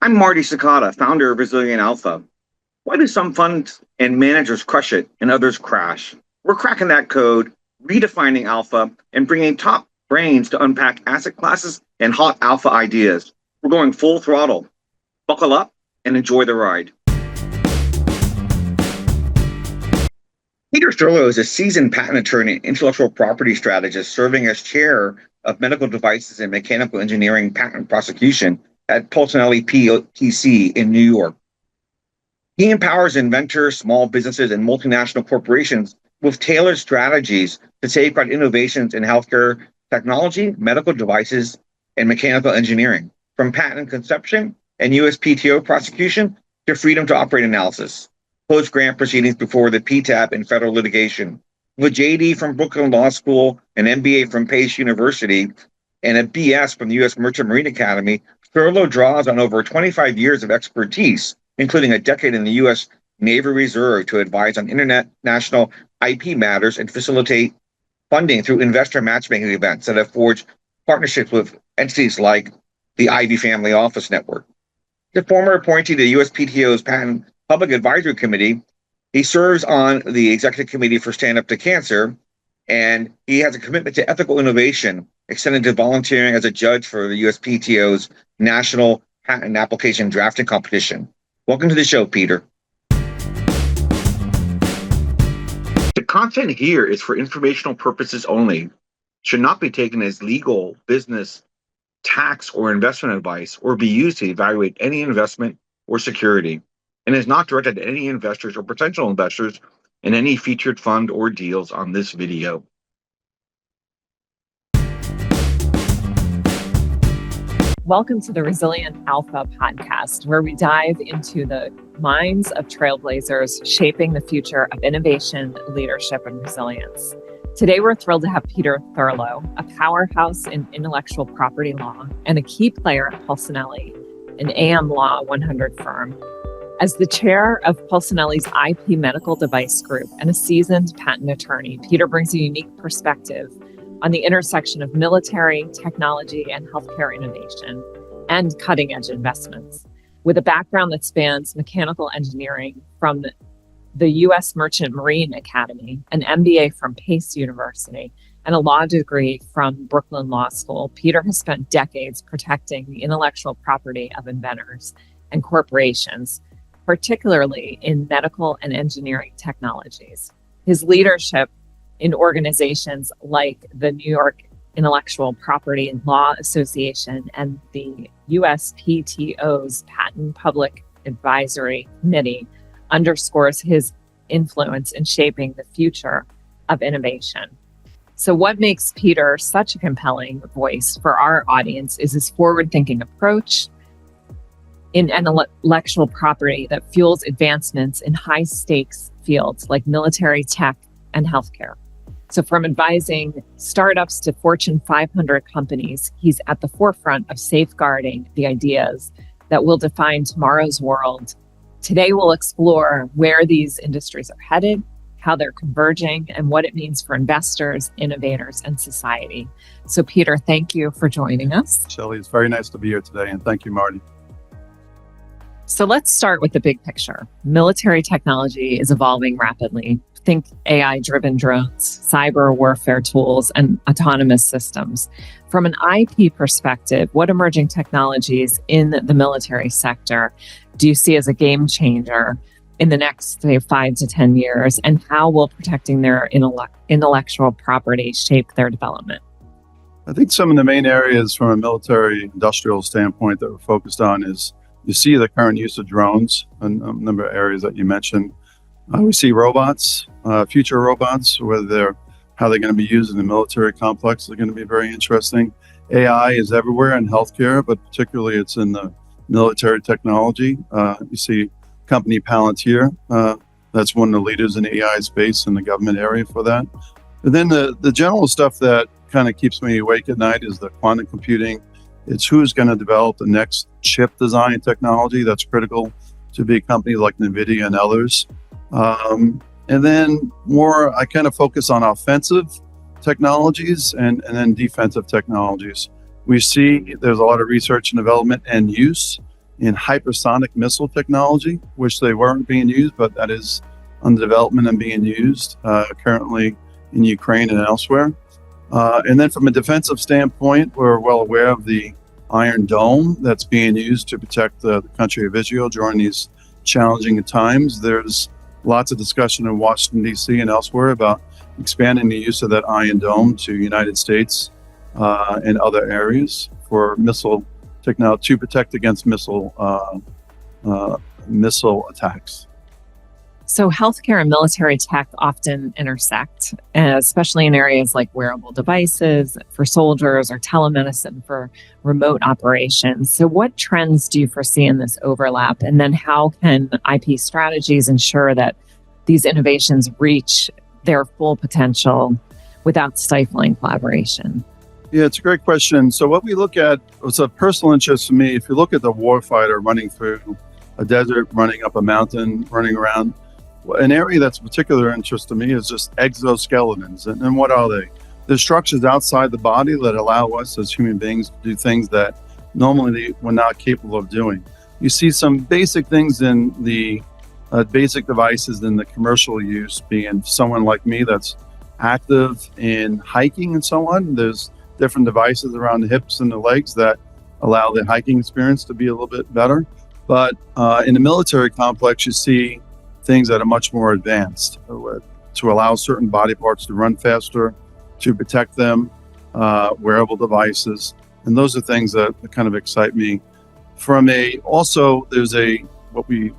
I'm Marty Sakata, founder of Resilient Alpha. Why do some funds and managers crush it and others crash? We're cracking that code, redefining alpha, and bringing top brains to unpack asset classes and hot alpha ideas. We're going full throttle. Buckle up and enjoy the ride. Peter Thurlow is a seasoned patent attorney and intellectual property strategist serving as chair of medical devices and mechanical engineering patent prosecution at Pulcinelli PTC in New York. He empowers inventors, small businesses, and multinational corporations with tailored strategies to safeguard innovations in healthcare technology, medical devices, and mechanical engineering, from patent conception and USPTO prosecution to freedom to operate analysis, post-grant proceedings before the PTAB and federal litigation. With JD from Brooklyn Law School, an MBA from Pace University, and a BS from the U.S. Merchant Marine Academy, Thurlow draws on over 25 years of expertise, including a decade in the U.S. Navy Reserve to advise on international IP matters and facilitate funding through investor matchmaking events that have forged partnerships with entities like the Ivy Family Office Network. The former appointee to the USPTO's Patent Public Advisory Committee, he serves on the Executive Committee for Stand Up to Cancer, and he has a commitment to ethical innovation, extended to volunteering as a judge for the USPTO's National Patent Application Drafting Competition. Welcome to the show, Peter. The content here is for informational purposes only, should not be taken as legal, business, tax, or investment advice, or be used to evaluate any investment or security, and is not directed at any investors or potential investors in any featured fund or deals on this video. Welcome to the Resilient Alpha podcast, where we dive into the minds of trailblazers shaping the future of innovation, leadership, and resilience. Today, we're thrilled to have Peter Thurlow, a powerhouse in intellectual property law and a key player at Pulcinelli, an AM Law 100 firm. As the chair of Pulcinelli's IP medical device group and a seasoned patent attorney, Peter brings a unique perspective on the intersection of military, technology, and healthcare innovation and cutting-edge investments. With a background that spans mechanical engineering from the U.S. Merchant Marine Academy, an MBA from Pace University, and a law degree from Brooklyn Law School, Peter has spent decades protecting the intellectual property of inventors and corporations, particularly in medical and engineering technologies. His leadership in organizations like the New York Intellectual Property Law Association and the USPTO's Patent Public Advisory Committee underscores his influence in shaping the future of innovation. So what makes Peter such a compelling voice for our audience is his forward-thinking approach in intellectual property that fuels advancements in high-stakes fields like military, tech, and healthcare. So from advising startups to Fortune 500 companies, he's at the forefront of safeguarding the ideas that will define tomorrow's world. Today, we'll explore where these industries are headed, how they're converging, and what it means for investors, innovators, and society. So Peter, thank you for joining us. Shelley, it's very nice to be here today, and thank you, Marty. So let's start with the big picture. Military technology is evolving rapidly. Think AI-driven drones, cyber warfare tools, and autonomous systems. From an IP perspective, what emerging technologies in the military sector do you see as a game changer in the next, say, 5 to 10 years, and how will protecting their intellectual property shape their development? I think some of the main areas from a military industrial standpoint that we're focused on is you see the current use of drones and a number of areas that you mentioned. We see robots, future robots, how they're going to be used in the military complex is going to be very interesting. AI is everywhere in healthcare, but particularly it's in the military technology. You see company Palantir, that's one of the leaders in the AI space in the government area for that. And then the general stuff that kind of keeps me awake at night is the quantum computing. It's who's going to develop the next chip design technology that's critical to big companies like NVIDIA and others. And then more, I kind of focus on offensive technologies and then defensive technologies. We see there's a lot of research and development and use in hypersonic missile technology, which they weren't being used, but that is under development and being used currently in Ukraine and elsewhere. And then from a defensive standpoint, we're well aware of the Iron Dome that's being used to protect the country of Israel during these challenging times. There's lots of discussion in Washington, D.C. and elsewhere about expanding the use of that Iron Dome to United States and other areas for missile technology to protect against missile attacks. So healthcare and military tech often intersect, especially in areas like wearable devices for soldiers or telemedicine for remote operations. So what trends do you foresee in this overlap? And then how can IP strategies ensure that these innovations reach their full potential without stifling collaboration? Yeah, it's a great question. So what we look at, it's a personal interest for me. If you look at the warfighter running through a desert, running up a mountain, running around, an area that's of particular interest to me is just exoskeletons. And what are they? They're structures outside the body that allow us as human beings to do things that normally we're not capable of doing. You see some basic things in the basic devices in the commercial use, being someone like me that's active in hiking and so on. There's different devices around the hips and the legs that allow the hiking experience to be a little bit better. But in the military complex, you see things that are much more advanced to allow certain body parts to run faster, to protect them, wearable devices. And those are things that kind of excite me. Also, there's what we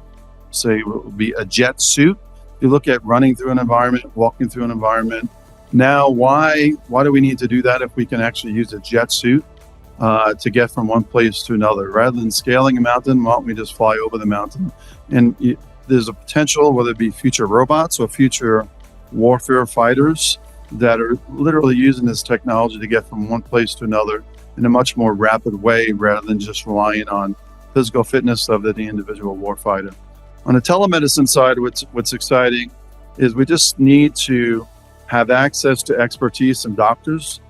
say would be a jet suit. You look at running through an environment, walking through an environment. Now, why do we need to do that if we can actually use a jet suit to get from one place to another? Rather than scaling a mountain, why don't we just fly over the mountain? And there's a potential, whether it be future robots or future warfare fighters, that are literally using this technology to get from one place to another in a much more rapid way, rather than just relying on physical fitness of the individual warfighter. On the telemedicine side, what's exciting is we just need to have access to expertise and doctors,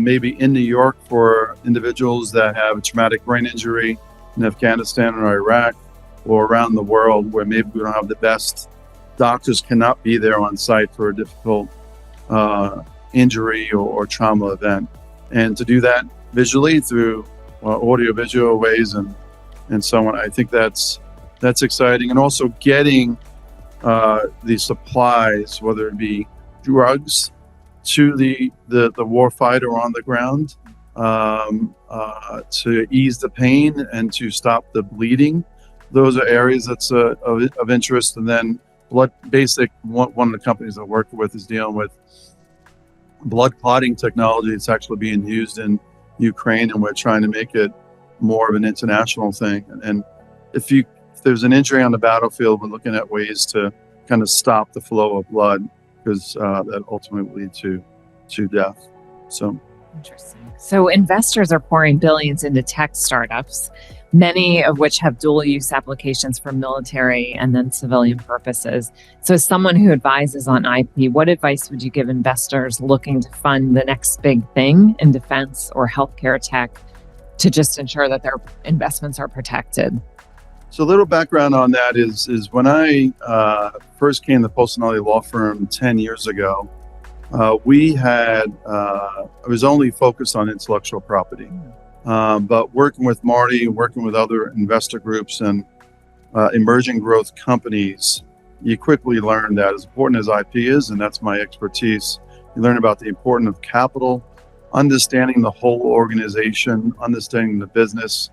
maybe in New York for individuals that have a traumatic brain injury in Afghanistan or Iraq, or around the world where maybe we don't have the best doctors, cannot be there on site for a difficult injury or trauma event. And to do that visually through audio-visual ways and so on, I think that's exciting. And also getting the supplies, whether it be drugs, to the warfighter on the ground to ease the pain and to stop the bleeding. Those are areas that's of interest. And then one of the companies I work with is dealing with blood clotting technology. It's actually being used in Ukraine, and we're trying to make it more of an international thing. And if there's an injury on the battlefield, we're looking at ways to kind of stop the flow of blood, because that ultimately leads to death. So interesting. So investors are pouring billions into tech startups, many of which have dual use applications for military and then civilian purposes. So as someone who advises on IP, what advice would you give investors looking to fund the next big thing in defense or healthcare tech to just ensure that their investments are protected? So a little background on that is when I first came to Polsinelli Law Firm 10 years ago, I was only focused on intellectual property. But working with Marty, working with other investor groups and emerging growth companies, you quickly learn that as important as IP is, and that's my expertise, you learn about the importance of capital, understanding the whole organization, understanding the business,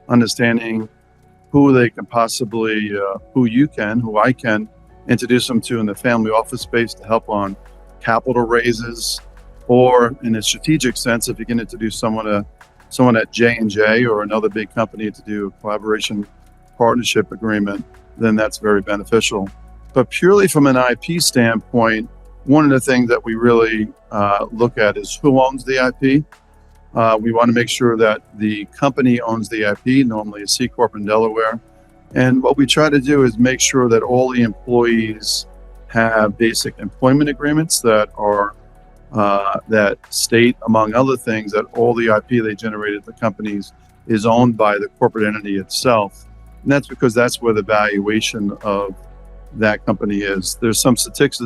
understanding who they can possibly, who I can introduce them to in the family office space to help on capital raises, or in a strategic sense, if you can introduce someone at J&J or another big company to do a collaboration partnership agreement, then that's very beneficial. But purely from an IP standpoint, one of the things that we really look at is who owns the IP. We want to make sure that the company owns the IP, normally a C Corp in Delaware. And what we try to do is make sure that all the employees have basic employment agreements that are that state, among other things, that all the IP they generated at the companies is owned by the corporate entity itself. And that's because that's where the valuation of that company is. There's some statistics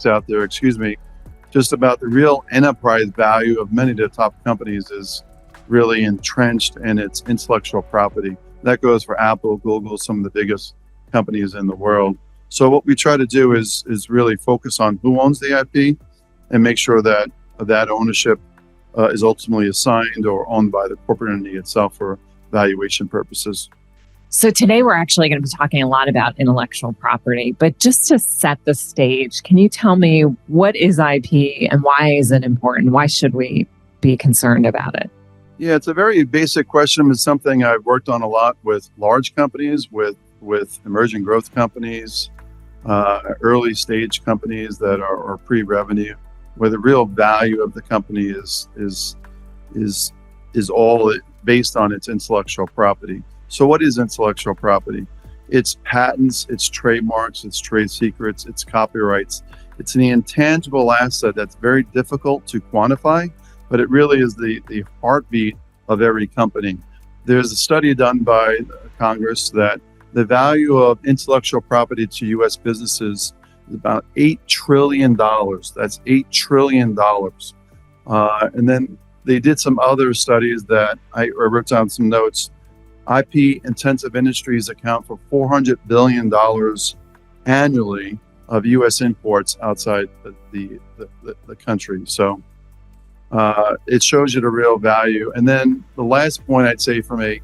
out there, just about the real enterprise value of many of the top companies is really entrenched in its intellectual property. That goes for Apple, Google, some of the biggest companies in the world. So what we try to do is really focus on who owns the IP and make sure that that ownership is ultimately assigned or owned by the corporate entity itself for valuation purposes. So today we're actually going to be talking a lot about intellectual property, but just to set the stage, can you tell me what is IP and why is it important? Why should we be concerned about it? Yeah, it's a very basic question. It's something I've worked on a lot with large companies, with emerging growth companies, early stage companies that are pre-revenue, where the real value of the company is all based on its intellectual property. So what is intellectual property? It's patents, it's trademarks, it's trade secrets, it's copyrights. It's an intangible asset that's very difficult to quantify, but it really is the heartbeat of every company. There's a study done by Congress that the value of intellectual property to U.S. businesses is about $8 trillion. That's $8 trillion. And then they did some other studies that I wrote down some notes. IP intensive industries account for $400 billion annually of U.S. imports outside the country. So it shows you the real value. And then the last point I'd say from a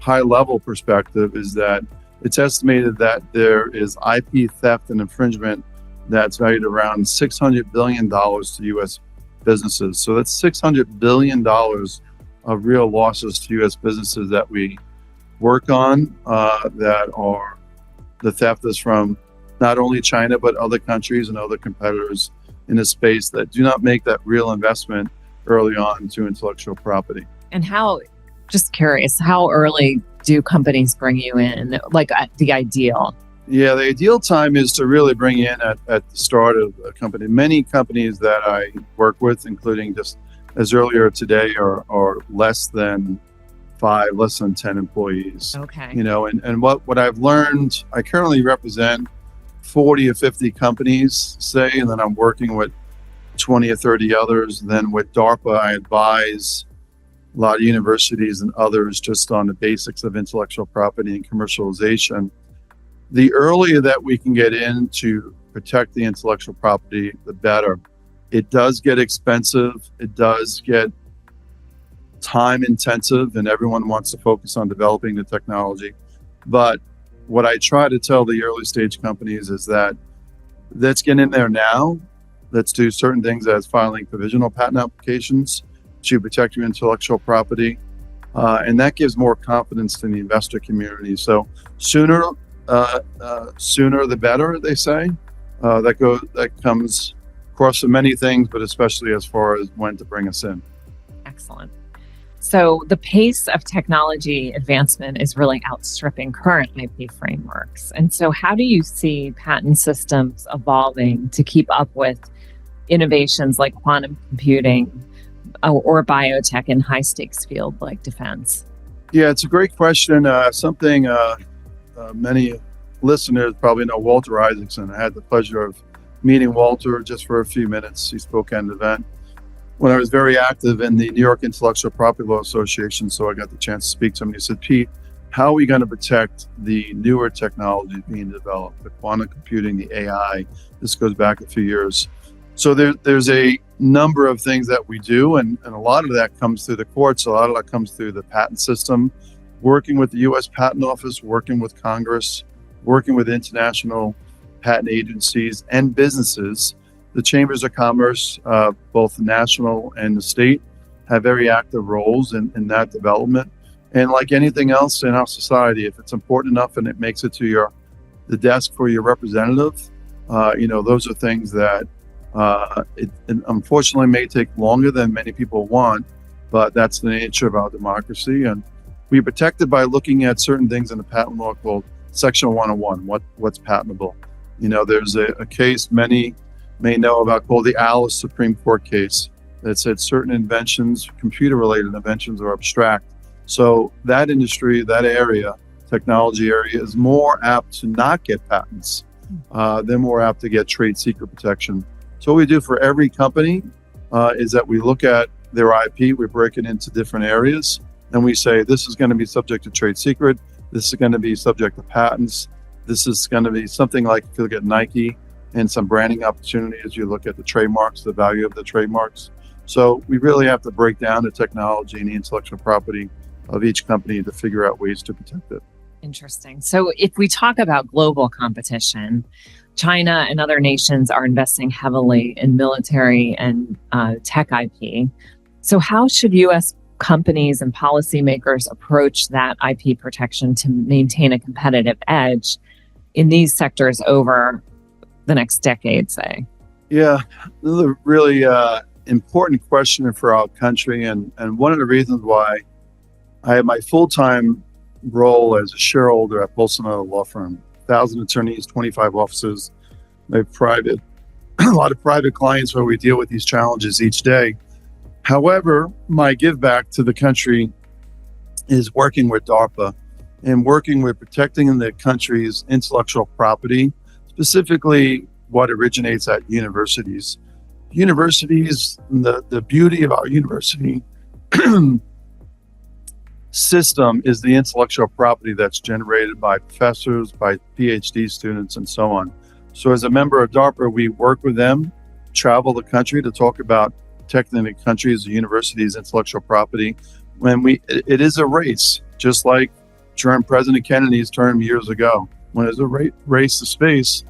high level perspective is that it's estimated that there is IP theft and infringement that's valued around $600 billion to U.S. businesses. So that's $600 billion of real losses to U.S. businesses that we work on, that are the theft is from not only China, but other countries and other competitors in a space that do not make that real investment early on to intellectual property. And just curious, how early do companies bring you in, like the ideal? Yeah, the ideal time is to really bring in at the start of a company. Many companies that I work with, including just as earlier today, are less than 5, less than 10 employees. Okay. And what I've learned, I currently represent 40 or 50 companies, say, and then I'm working with 20 or 30 others. Then with DARPA, I advise a lot of universities and others just on the basics of intellectual property and commercialization. The earlier that we can get in to protect the intellectual property, the better. It does get expensive. It does get time intensive, and everyone wants to focus on developing the technology. But what I try to tell the early stage companies is that let's get in there now. Let's do certain things as filing provisional patent applications to protect your intellectual property. And that gives more confidence to the investor community. So sooner the better, they say. That comes across to many things, but especially as far as when to bring us in. Excellent. So the pace of technology advancement is really outstripping current IP frameworks. And so how do you see patent systems evolving to keep up with innovations like quantum computing or biotech in high stakes field like defense? Yeah, it's a great question. Something many listeners probably know Walter Isaacson. I had the pleasure of meeting Walter just for a few minutes. He spoke at an event when I was very active in the New York Intellectual Property Law Association. So I got the chance to speak to him. He said, Pete, how are we going to protect the newer technology being developed, the quantum computing, the AI? This goes back a few years. So there's a number of things that we do, and a lot of that comes through the courts. A lot of that comes through the patent system, working with the U.S. Patent Office, working with Congress, working with international patent agencies and businesses. The chambers of commerce, both national and the state, have very active roles in that development. And like anything else in our society, if it's important enough and it makes it to the desk for your representative, those are things that it unfortunately may take longer than many people want, but that's the nature of our democracy. And we protect it by looking at certain things in the patent law called Section 101, what's patentable. There's a case many may know about called the Alice Supreme Court case that said certain inventions, computer-related inventions, are abstract. So that industry, that area, technology area, is more apt to not get patents. They're more apt to get trade secret protection. So what we do for every company is that we look at their IP, we break it into different areas, and we say, this is going to be subject to trade secret, this is going to be subject to patents, this is going to be something like, if you look at Nike and some branding opportunities, you look at the trademarks, the value of the trademarks. So we really have to break down the technology and the intellectual property of each company to figure out ways to protect it. Interesting. So if we talk about global competition, China and other nations are investing heavily in military and tech IP. So how should U.S. companies and policymakers approach that IP protection to maintain a competitive edge in these sectors over the next decade, say? Yeah, this is a really important question for our country. And one of the reasons why I have my full-time role as a shareholder at Bolsonaro Law Firm, 1,000 attorneys, 25 offices, a lot of private clients where we deal with these challenges each day. However, my give back to the country is working with DARPA and working with protecting the country's intellectual property, specifically what originates at universities. Universities, the beauty of our university system is the intellectual property that's generated by professors, by PhD students, and so on. So as a member of DARPA, we work with them, travel the country to talk about protecting the country's, the university's intellectual property. It is a race, just like during President Kennedy's term years ago, when it was a race to space.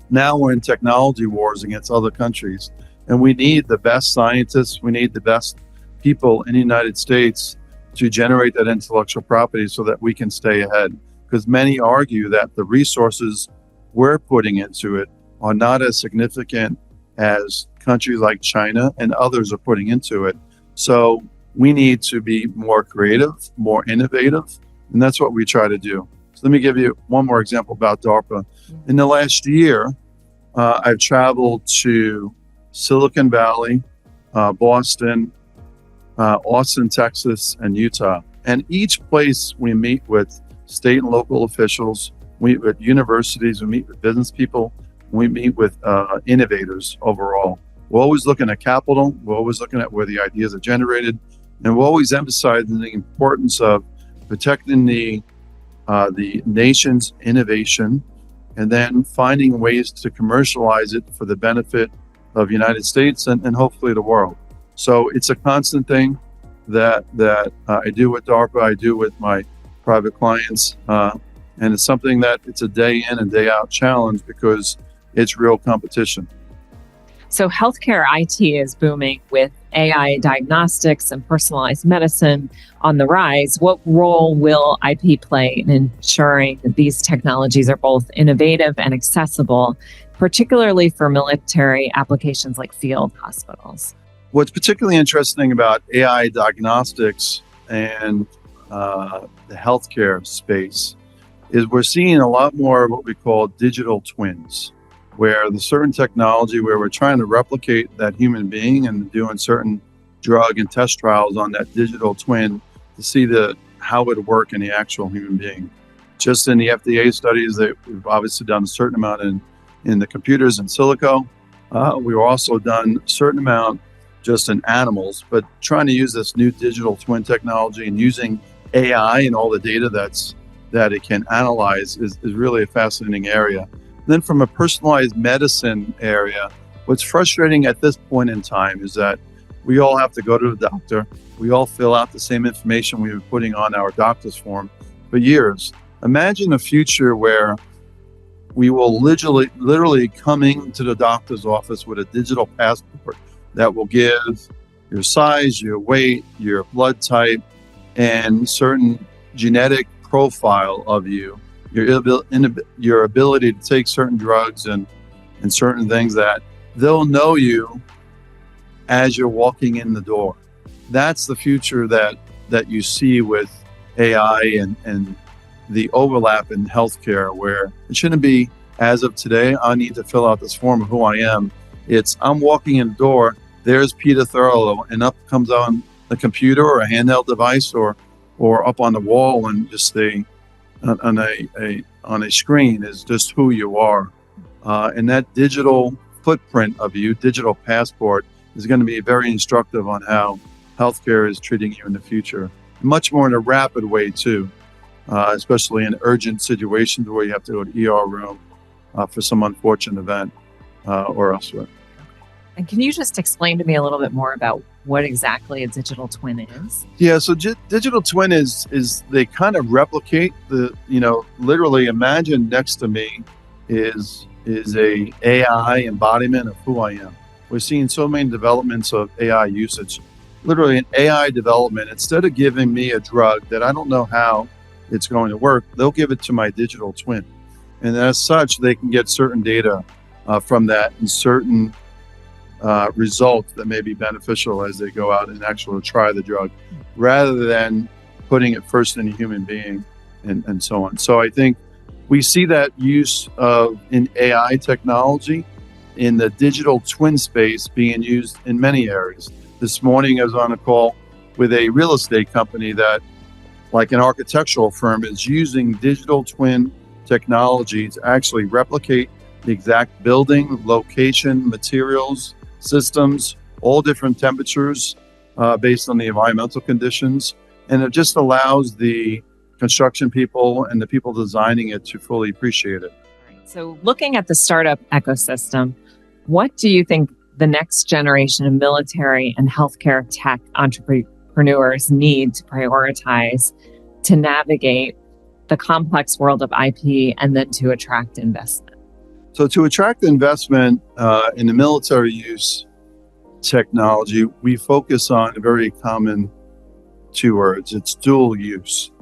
Now we're in technology wars against other countries, and we need the best scientists, we need the best people in the United States to generate that intellectual property so that we can stay ahead. Because many argue that the resources we're putting into it are not as significant as countries like China and others are putting into it. So we need to be more creative, more innovative, and that's what we try to do. So let me give you one more example about DARPA. In the last year, I've traveled to Silicon Valley, Boston, Austin, Texas, and Utah. And each place we meet with state and local officials, we meet with universities, we meet with business people, we meet with innovators overall. We're always looking at capital, we're always looking at where the ideas are generated, and we're always emphasizing the importance of protecting the nation's innovation and then finding ways to commercialize it for the benefit of the United States and hopefully the world. So it's a constant thing that I do with DARPA, I do with my private clients, and it's something that it's a day in and day out challenge because it's real competition. So healthcare IT is booming with AI diagnostics and personalized medicine on the rise. What role will IP play in ensuring that these technologies are both innovative and accessible, particularly for military applications like field hospitals? What's particularly interesting about AI diagnostics and the healthcare space is we're seeing a lot more of what we call digital twins, where the certain technology where we're trying to replicate that human being and doing certain drug and test trials on that digital twin to see how it would work in the actual human being. Just in the FDA studies, we've obviously done a certain amount in the computers in silico. We've also done a certain amount just in animals, but trying to use this new digital twin technology and using AI and all the data that it can analyze is really a fascinating area. Then from a personalized medicine area, what's frustrating at this point in time is that we all have to go to the doctor. We all fill out the same information we've been putting on our doctor's form for years. Imagine a future where we will literally coming to the doctor's office with a digital passport that will give your size, your weight, your blood type, and certain genetic profile of you, your ability to take certain drugs and certain things that they'll know you as you're walking in the door. That's the future that you see with AI and the overlap in healthcare, where it shouldn't be, as of today, I need to fill out this form of who I am. It's I'm walking in the door, there's Peter Thurlow, and up comes on the computer or a handheld device or or up on the wall and just on a screen is just who you are. And that digital footprint of you, digital passport, is going to be very instructive on how healthcare is treating you in the future. Much more in a rapid way too, especially in urgent situations where you have to go to ER room for some unfortunate event or elsewhere. And can you just explain to me a little bit more about what exactly a digital twin is? Yeah, so digital twin is they kind of replicate literally imagine next to me is a AI embodiment of who I am. We're seeing so many developments of AI usage. Literally an AI development, instead of giving me a drug that I don't know how it's going to work, they'll give it to my digital twin. And as such, they can get certain data from that and certain results that may be beneficial as they go out and actually try the drug, rather than putting it first in a human being and so on. So I think we see that use in AI technology in the digital twin space being used in many areas. This morning I was on a call with a real estate company that, like an architectural firm, is using digital twin technology to actually replicate the exact building, location, materials, systems, all different temperatures based on the environmental conditions. And it just allows the construction people and the people designing it to fully appreciate it. So looking at the startup ecosystem, what do you think the next generation of military and healthcare tech entrepreneurs need to prioritize to navigate the complex world of IP and then to attract investment? So to attract investment in the military use technology, we focus on a very common two words. It's dual use.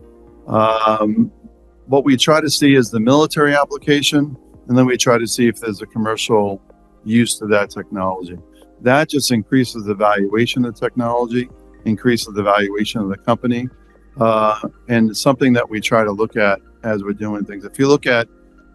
What we try to see is the military application, and then we try to see if there's a commercial use to that technology. That just increases the valuation of the technology, increases the valuation of the company, and it's something that we try to look at as we're doing things. If you look at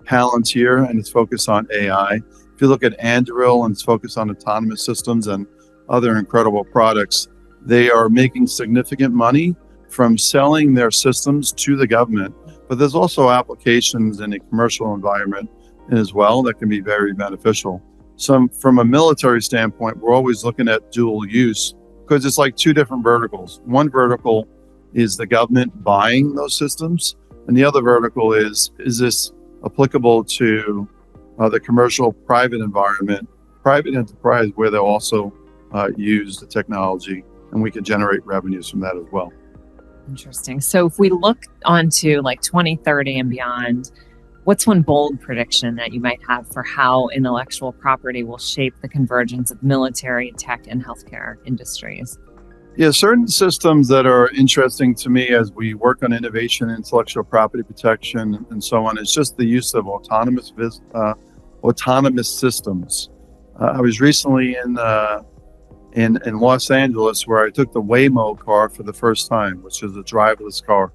Palantir and it's focused on AI, if you look at Anduril and it's focused on autonomous systems and other incredible products, they are making significant money from selling their systems to the government. But there's also applications in a commercial environment as well that can be very beneficial. So from a military standpoint, we're always looking at dual use because it's like two different verticals. One vertical is the government buying those systems, and the other vertical is this applicable to the commercial private environment, private enterprise, where they'll also use the technology, and we can generate revenues from that as well. Interesting. So if we look onto like 2030 and beyond, what's one bold prediction that you might have for how intellectual property will shape the convergence of military, tech, and healthcare industries? Yeah, certain systems that are interesting to me as we work on innovation, intellectual property protection, and so on, is just the use of autonomous systems. I was recently in Los Angeles, where I took the Waymo car for the first time, which is a driverless car.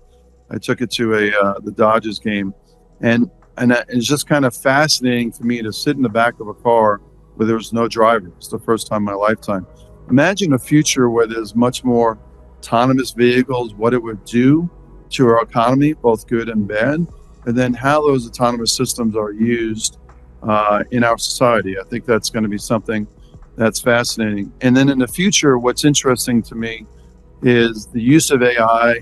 I took it to the Dodgers game, and it's just kind of fascinating for me to sit in the back of a car where there was no driver. It's the first time in my lifetime. Imagine a future where there's much more autonomous vehicles, what it would do to our economy, both good and bad, and then how those autonomous systems are used in our society. I think that's going to be something that's fascinating. And then in the future, what's interesting to me is the use of AI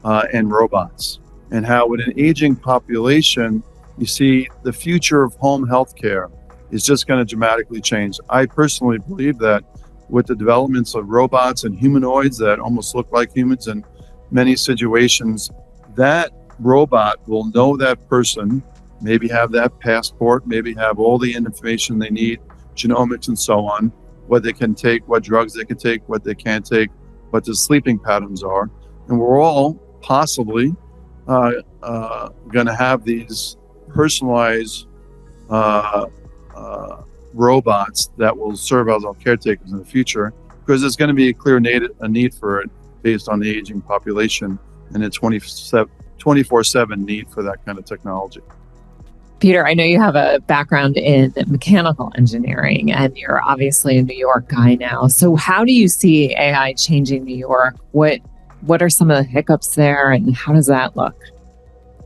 and robots, and how with an aging population, you see the future of home healthcare is just going to dramatically change. I personally believe that with the developments of robots and humanoids that almost look like humans in many situations, that robot will know that person, maybe have that passport, maybe have all the information they need, genomics and so on, what they can take, what drugs they can take, what they can't take, what the sleeping patterns are. And we're all possibly going to have these personalized robots that will serve as our caretakers in the future, because there's going to be a clear need for it based on the aging population and a 24/7 need for that kind of technology. Peter, I know you have a background in mechanical engineering, and you're obviously a New York guy now. So how do you see AI changing New York? What What are some of the hiccups there and how does that look?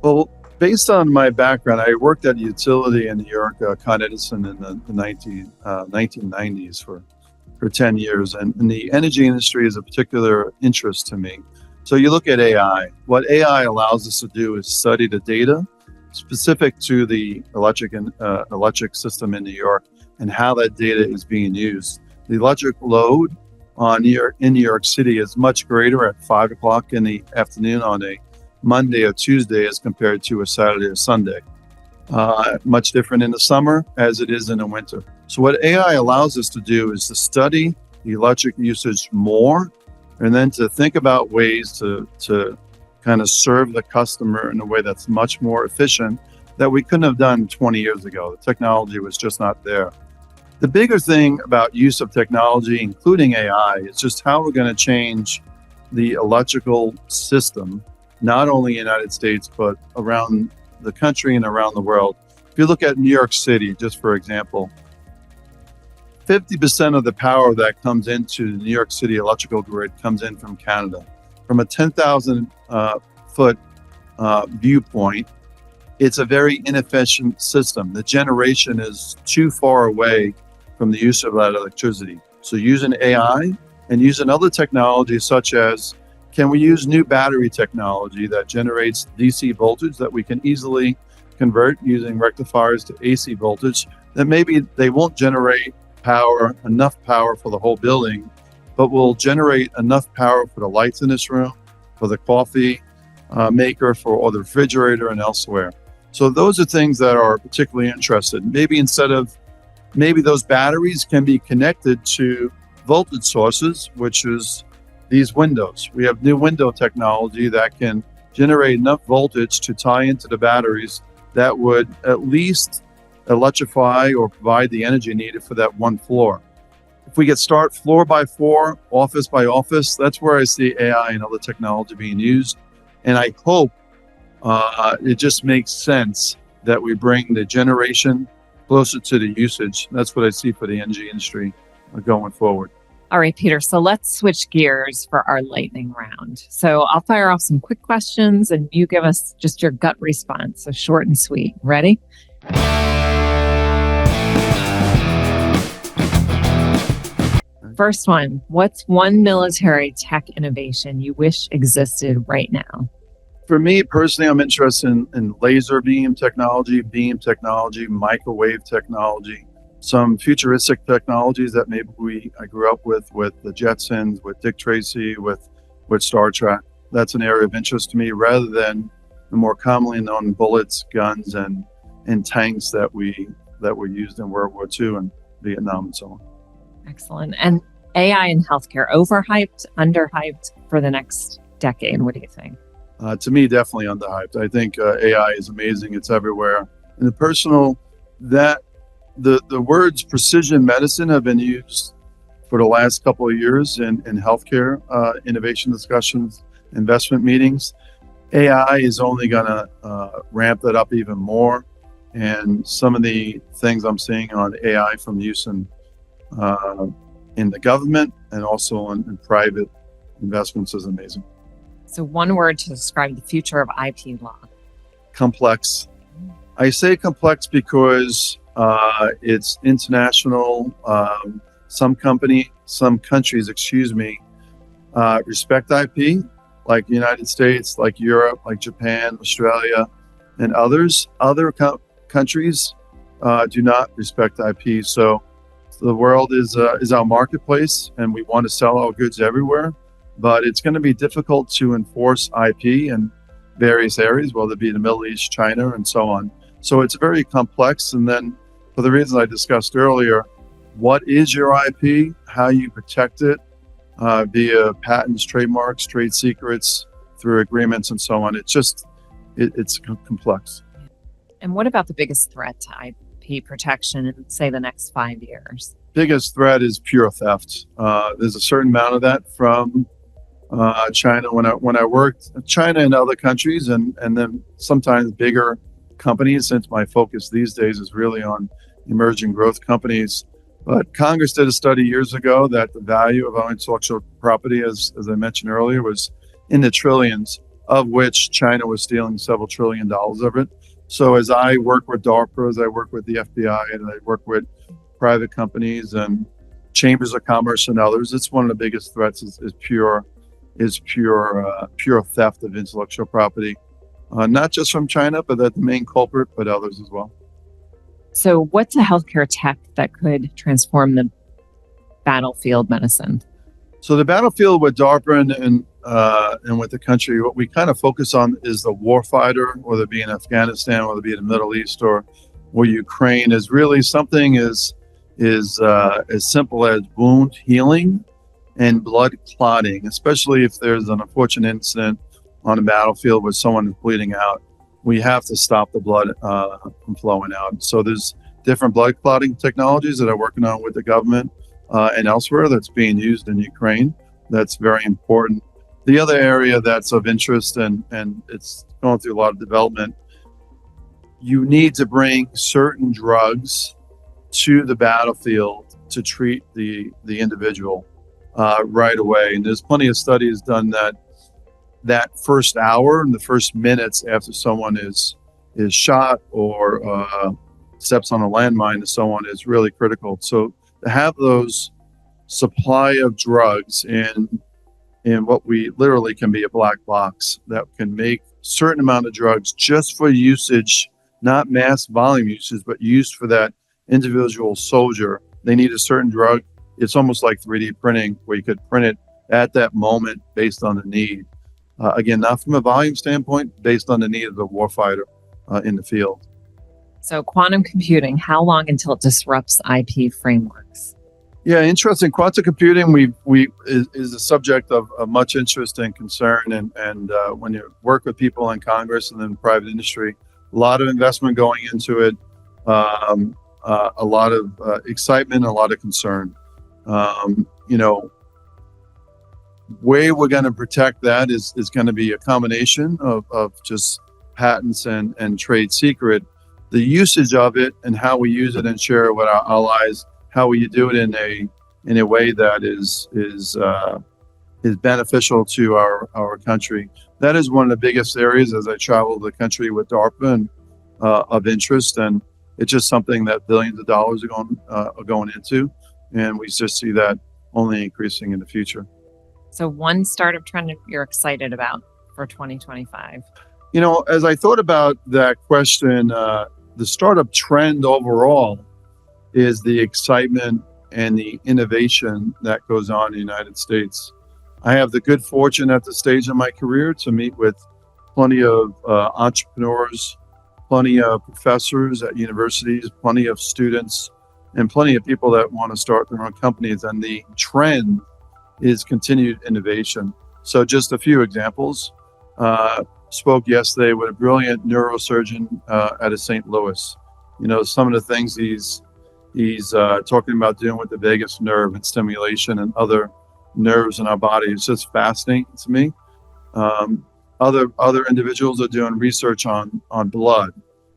Well, based on my background, I worked at a utility in New York, Con Edison, in the 1990s for 10 years. And the energy industry is a particular interest to me. So you look at AI. What AI allows us to do is study the data specific to the electric system in New York and how that data is being used. The electric load in New York City is much greater at 5 o'clock in the afternoon on a Monday or Tuesday as compared to a Saturday or Sunday. Much different in the summer as it is in the winter. So what AI allows us to do is to study the electric usage more, and then to think about ways to kind of serve the customer in a way that's much more efficient that we couldn't have done 20 years ago. The technology was just not there. The bigger thing about use of technology, including AI, is just how we're going to change the electrical system, not only in the United States, but around the country and around the world. If you look at New York City, just for example, 50% of the power that comes into the New York City electrical grid comes in from Canada. From a 10,000 foot viewpoint, it's a very inefficient system. The generation is too far away from the use of that electricity. So using AI and using other technologies such as, can we use new battery technology that generates DC voltage that we can easily convert using rectifiers to AC voltage, that maybe they won't generate enough power for the whole building, but will generate enough power for the lights in this room, for the coffee maker, or the refrigerator and elsewhere. So those are things that are particularly interested. Maybe those batteries can be connected to voltage sources, which is these windows. We have new window technology that can generate enough voltage to tie into the batteries that would at least electrify or provide the energy needed for that one floor. If we could start floor by floor, office by office, that's where I see AI and other technology being used. And I hope it just makes sense that we bring the generation closer to the usage. That's what I see for the energy industry going forward. All right, Peter. So let's switch gears for our lightning round. So I'll fire off some quick questions and you give us just your gut response. So short and sweet. Ready? First one, what's one military tech innovation you wish existed right now? For me personally, I'm interested in laser beam technology, microwave technology, some futuristic technologies that maybe I grew up with the Jetsons, with Dick Tracy, with Star Trek. That's an area of interest to me rather than the more commonly known bullets, guns, and tanks that were used in World War II and Vietnam and so on. Excellent. And AI in healthcare, overhyped, underhyped for the next decade? What do you think? To me, definitely underhyped. I think AI is amazing. It's everywhere. And the words precision medicine have been used for the last couple of years in healthcare innovation discussions, investment meetings. AI is only going to ramp that up even more. And some of the things I'm seeing on AI from use in the government and also in private investments is amazing. So one word to describe the future of IP law. Complex. I say complex because it's international. Some countries, respect IP, like the United States, like Europe, like Japan, Australia, and others. Other countries do not respect IP. So the world is our marketplace, and we want to sell our goods everywhere. But it's going to be difficult to enforce IP in various areas, whether it be the Middle East, China, and so on. So it's very complex. And then for the reasons I discussed earlier, what is your IP, how you protect it via patents, trademarks, trade secrets, through agreements, and so on. It's complex. And what about the biggest threat to IP protection in, say, the next 5 years? Biggest threat is pure theft. There's a certain amount of that from China. When I worked China and other countries, and then sometimes bigger companies, since my focus these days is really on emerging growth companies. But Congress did a study years ago that the value of our intellectual property, as I mentioned earlier, was in the trillions, of which China was stealing several $1 trillion of it. So as I work with DARPA, as I work with the FBI, and I work with private companies and chambers of commerce and others, it's one of the biggest threats is pure theft of intellectual property, not just from China, but that's the main culprit, but others as well. So, what's a healthcare tech that could transform the battlefield medicine? So the battlefield with DARPA and with the country, what we kind of focus on is the warfighter, whether it be in Afghanistan, whether it be in the Middle East or Ukraine, is really something as simple as wound healing and blood clotting, especially if there's an unfortunate incident on the battlefield where someone is bleeding out. We have to stop the blood from flowing out. So there's different blood clotting technologies that are working on with the government and elsewhere that's being used in Ukraine. That's very important. The other area that's of interest and it's going through a lot of development, you need to bring certain drugs to the battlefield to treat the individual right away. And there's plenty of studies done that first hour and the first minutes after someone is shot or steps on a landmine to someone is really critical. So to have those supply of drugs in what we literally can be a black box that can make certain amount of drugs just for usage, not mass volume usage, but used for that individual soldier. They need a certain drug. It's almost like 3D printing where you could print it at that moment based on the need. Again, not from a volume standpoint, based on the need of the warfighter in the field. So quantum computing, how long until it disrupts IP frameworks? Yeah, interesting. Quantum computing is a subject of much interest and concern. And when you work with people in Congress and then private industry, a lot of investment going into it, a lot of excitement, a lot of concern. Way we're going to protect that is going to be a combination of just patents and trade secret. The usage of it and how we use it and share it with our allies, how we do it in a way that is beneficial to our country. That is one of the biggest areas as I travel the country with DARPA and of interest, and it's just something that billions of dollars are going into, and we just see that only increasing in the future. So one startup trend you're excited about for 2025? As I thought about that question, the startup trend overall is the excitement and the innovation that goes on in the United States. I have the good fortune at the stage of my career to meet with plenty of entrepreneurs, plenty of professors at universities, plenty of students, and plenty of people that want to start their own companies. And the trend is continued innovation. So just a few examples. Spoke yesterday with a brilliant neurosurgeon out of St. Louis. Some of the things he's talking about doing with the vagus nerve and stimulation and other nerves in our body is just fascinating to me. Other individuals are doing research on blood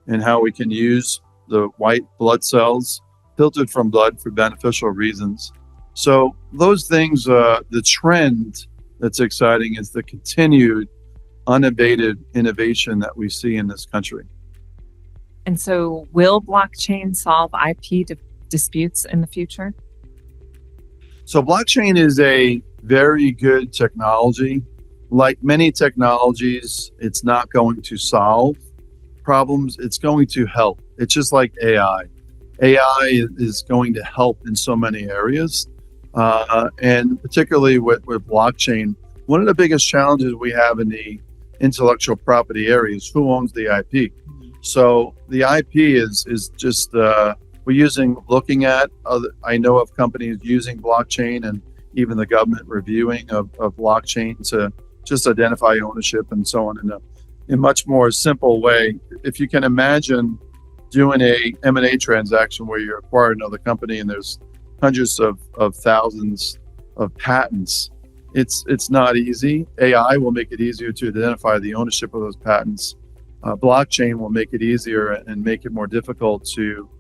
and how we can use the white blood cells filtered from blood for beneficial reasons. So those things, the trend that's exciting is the continued unabated innovation that we see in this country. And so will blockchain solve IP disputes in the future? So blockchain is a very good technology. Like many technologies, it's not going to solve problems. It's going to help. It's just like AI. AI is going to help in so many areas. And particularly with blockchain, one of the biggest challenges we have in the intellectual property area is who owns the IP. So the IP is just, looking at, I know of companies using blockchain and even the government reviewing of blockchain to just identify ownership and so on in a much more simple way. If you can imagine doing a M&A transaction where you acquire another company and there's hundreds of thousands of patents, it's not easy. AI will make it easier to identify the ownership of those patents. Blockchain will make it easier and make it more difficult to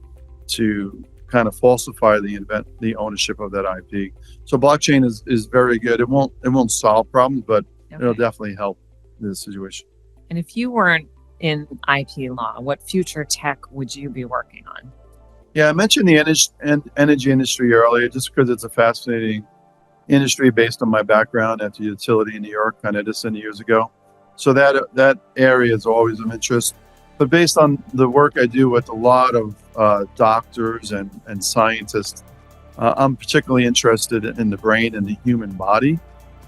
kind of falsify the ownership of that IP. So blockchain is very good. It won't solve problems, but it'll definitely help this situation. And if you weren't in IP law, what future tech would you be working on? Yeah, I mentioned the energy industry earlier, just because it's a fascinating industry based on my background at the utility in New York, kind of just years ago. So that area is always of interest. But based on the work I do with a lot of doctors and scientists, I'm particularly interested in the brain and the human body,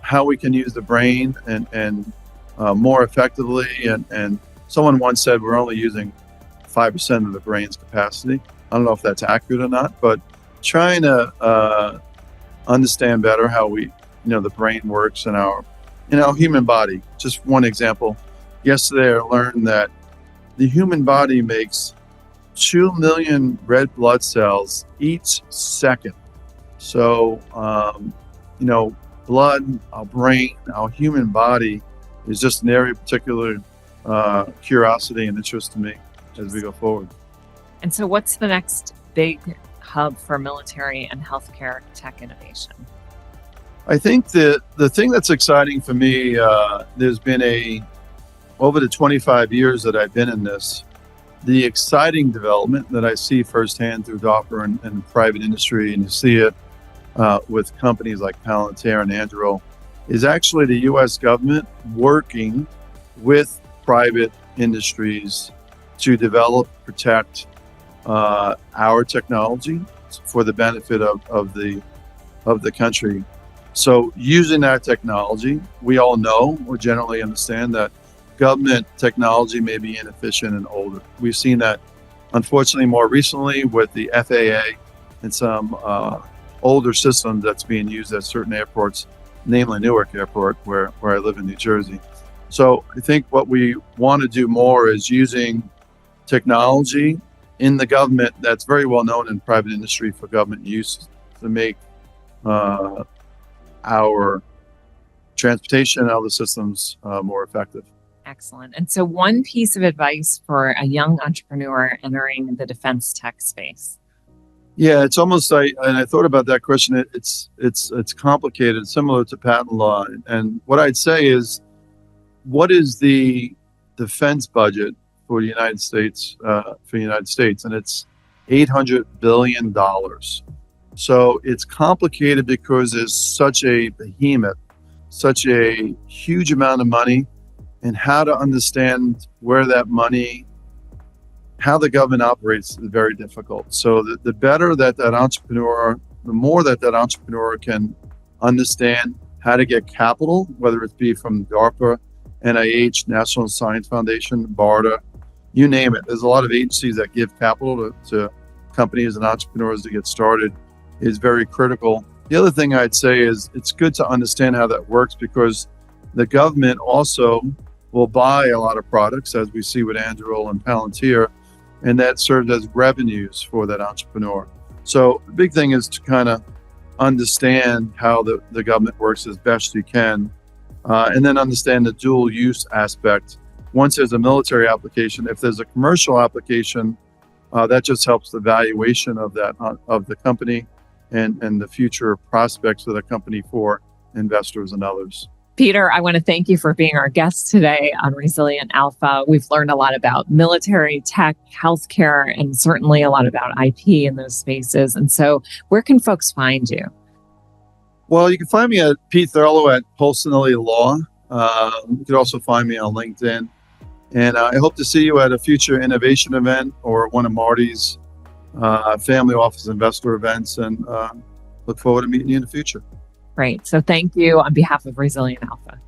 how we can use the brain and more effectively. And someone once said we're only using 5% of the brain's capacity. I don't know if that's accurate or not, but trying to understand better how the brain works in our human body. Just one example. Yesterday, I learned that the human body makes 2 million red blood cells each second. So, blood, our brain, our human body is just an area of particular curiosity and interest to me as we go forward. And so what's the next big hub for military and healthcare tech innovation? I think the thing that's exciting for me, there's been over the 25 years that I've been in this, the exciting development that I see firsthand through DARPA and private industry, and you see it with companies like Palantir and Anduril, is actually the U.S. government working with private industries to develop, protect our technology for the benefit of the country. So using that technology, we all know or generally understand that government technology may be inefficient and older. We've seen that, unfortunately, more recently with the FAA and some older systems that's being used at certain airports, namely Newark Airport, where I live in New Jersey. So I think what we want to do more is using technology in the government that's very well known in private industry for government use to make our transportation and other systems more effective. Excellent. And so one piece of advice for a young entrepreneur entering the defense tech space. Yeah, it's almost like, and I thought about that question. It's complicated, similar to patent law. And what I'd say is, what is the defense budget for the United States? And it's $800 billion. So it's complicated because there's such a behemoth, such a huge amount of money, and how to understand where that money, how the government operates is very difficult. So the better that entrepreneur, the more that entrepreneur can understand how to get capital, whether it be from DARPA, NIH, National Science Foundation, BARDA, you name it. There's a lot of agencies that give capital to companies and entrepreneurs to get started, is very critical. The other thing I'd say is it's good to understand how that works, because the government also will buy a lot of products, as we see with Anduril and Palantir, and that serves as revenues for that entrepreneur. So the big thing is to kind of understand how the government works as best you can, and then understand the dual use aspect. Once there's a military application, if there's a commercial application, that just helps the valuation of the company and the future prospects of the company for investors and others. Peter, I want to thank you for being our guest today on Resilient Alpha. We've learned a lot about military, tech, healthcare, and certainly a lot about IP in those spaces. And so where can folks find you? Well, you can find me at Pete Thurlow at Polsinelli Law. You can also find me on LinkedIn. And I hope to see you at a future innovation event or one of Marty's family office investor events, and look forward to meeting you in the future. Great. So thank you on behalf of Resilient Alpha.